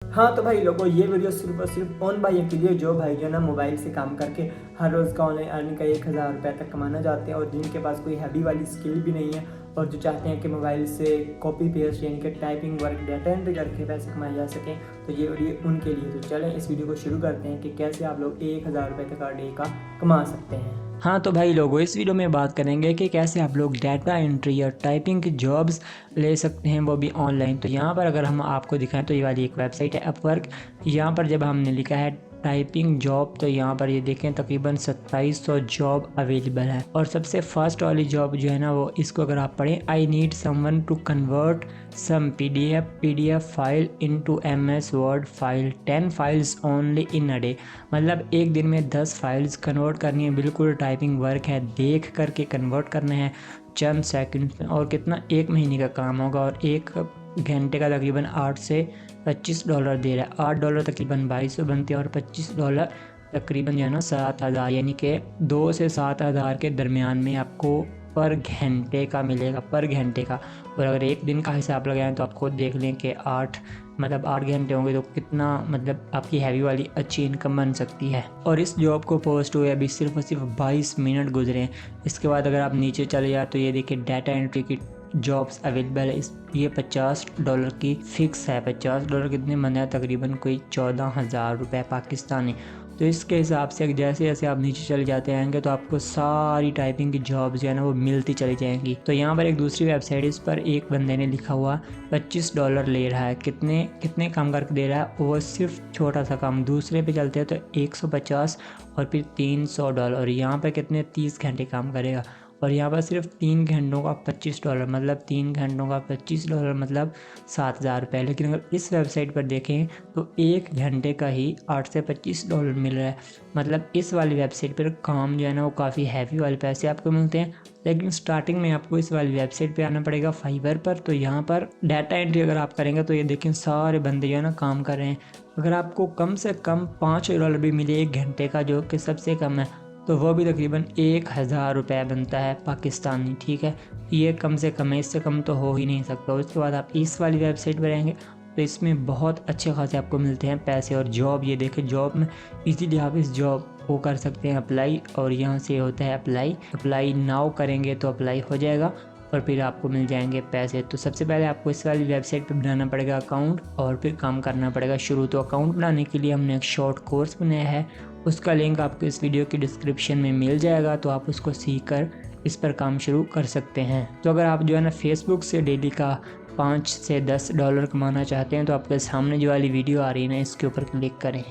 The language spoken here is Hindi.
हाँ तो भाई लोगों, ये वीडियो सिर्फ और सिर्फ उन भाइयों के लिए जो भाई जो ना मोबाइल से काम करके हर रोज़ का ऑनलाइन अर्निंग का 1000 रुपये तक कमाना चाहते हैं और जिनके पास कोई हैवी वाली स्किल भी नहीं है और जो चाहते हैं कि मोबाइल से कॉपी पेस्ट यानी कि टाइपिंग वर्क डाटा एंट्री करके पैसे कमाए जा सकें, तो ये वीडियो उनके लिए। तो चलें इस वीडियो को शुरू करते हैं कि कैसे आप लोग 1000 रुपये तक डे का कमा सकते हैं। हाँ तो भाई लोगों, इस वीडियो में बात करेंगे कि कैसे आप लोग डाटा एंट्री या टाइपिंग की जॉब्स ले सकते हैं, वो भी ऑनलाइन। तो यहाँ पर अगर हम आपको दिखाएं तो ये वाली एक वेबसाइट है अपवर्क। यहाँ पर जब हमने लिखा है टाइपिंग जॉब तो यहाँ पर ये देखें तकरीबन 2700 जॉब अवेलेबल है। और सबसे फर्स्ट वाली जॉब जो है ना, वो इसको अगर आप पढ़ें, I need someone to convert some PDF file into MS Word file 10 files only in a day. मतलब एक दिन में 10 फाइल्स कन्वर्ट करनी है। बिल्कुल टाइपिंग वर्क है, देख करके कन्वर्ट करने हैं चंद सेकंड में। और कितना, 1 महीने का काम होगा और 1 घंटे का तकरीबन 8 से $25 दे रहा है। $8 तकरीबन 2200 बनती है और $25 तकरीबन जो है ना 7000, यानी कि 2 से 7000 के दरमियान में आपको पर घंटे का मिलेगा, पर घंटे का। और अगर एक दिन का हिसाब लगाएं तो आप खुद देख लें कि 8 घंटे होंगे तो कितना मतलब आपकी हैवी वाली अच्छी इनकम बन सकती है। और इस जॉब को पोस्ट हुए अभी सिर्फ और सिर्फ 22 मिनट गुजरे हैं। इसके बाद अगर आप नीचे चले जाए तो ये देखिए डाटा एंट्री की जॉब्स अवेलेबल है। ये $50 की फ़िक्स है। $50 कितने बनते हैं, तकरीबन कोई 14,000 रुपये पाकिस्तानी। तो इसके हिसाब से जैसे जैसे आप नीचे चले जाते आएंगे तो आपको सारी टाइपिंग की जॉब्स जो है ना वो मिलती चली जाएंगी। तो यहाँ पर एक दूसरी वेबसाइट, इस पर एक बंदे ने लिखा हुआ $25 ले रहा है। कितने काम करके दे रहा है, वो सिर्फ छोटा सा काम। दूसरे पे चलते हैं तो 150 और फिर $300। और यहाँ पर कितने, 30 घंटे काम करेगा। और यहाँ पर सिर्फ 3 घंटों का $25, मतलब 3 घंटों का $25 मतलब 7000 रुपये। लेकिन अगर इस वेबसाइट पर देखें तो 1 घंटे का ही $8 से $25 मिल रहा है। मतलब इस वाली वेबसाइट पर काम जो है ना वो काफ़ी हैवी वाले पैसे आपको मिलते हैं। लेकिन स्टार्टिंग में आपको इस वाली वेबसाइट पे आना पड़ेगा फाइवर पर। तो यहाँ पर डाटा एंट्री अगर आप करेंगे तो ये देखें सारे बंदे जो है ना काम कर रहे हैं। अगर आपको कम से कम $5 भी मिले 1 घंटे का, जो कि सबसे कम है, तो वो भी तकरीबन 1000 रुपये बनता है पाकिस्तानी। ठीक है, ये कम से कम है, इससे कम तो हो ही नहीं सकता। उसके बाद आप इस वाली वेबसाइट पर रहेंगे तो इसमें बहुत अच्छे खासे आपको मिलते हैं पैसे। और जॉब, ये देखें जॉब में इजीली आप इस जॉब को कर सकते हैं अप्लाई। और यहाँ से होता है अप्लाई नाउ करेंगे तो अप्लाई हो जाएगा और फिर आपको मिल जाएंगे पैसे। तो सबसे पहले आपको इस वाली वेबसाइट पे बनाना पड़ेगा अकाउंट और फिर काम करना पड़ेगा शुरू। तो अकाउंट बनाने के लिए हमने एक शॉर्ट कोर्स बनाया है, उसका लिंक आपको इस वीडियो की डिस्क्रिप्शन में मिल जाएगा। तो आप उसको सीख कर इस पर काम शुरू कर सकते हैं। तो अगर आप जो है ना फेसबुक से डेली का 5 से $10 कमाना चाहते हैं तो आपके सामने जो वाली वीडियो आ रही है ना, इसके ऊपर क्लिक करें।